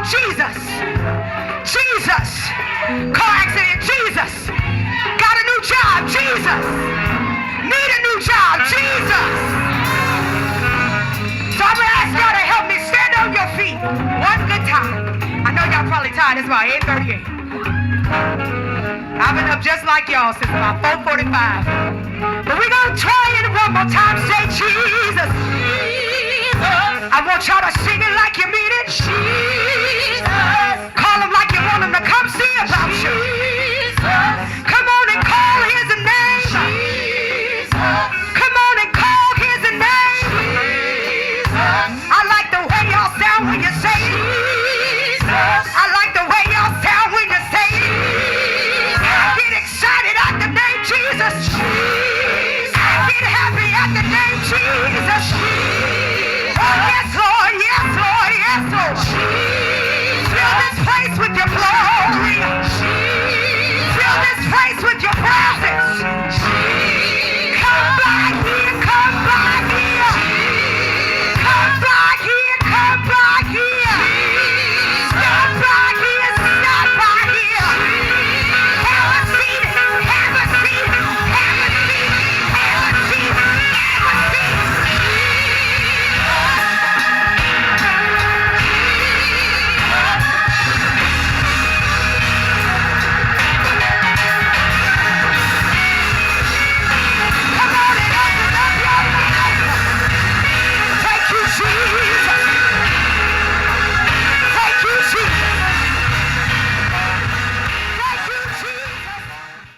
on, Jesus. Jesus. Car accident, Jesus. Got a new job, Jesus. Need a new job, Jesus. So I'm gonna ask y'all to help me stand on your feet one good time. I know y'all probably tired. It's about 8:38. I've been up just like y'all since about 4:45. But we're gonna try it one more time. Say Jesus. Jesus. I want y'all to sing it like you mean it. Jesus.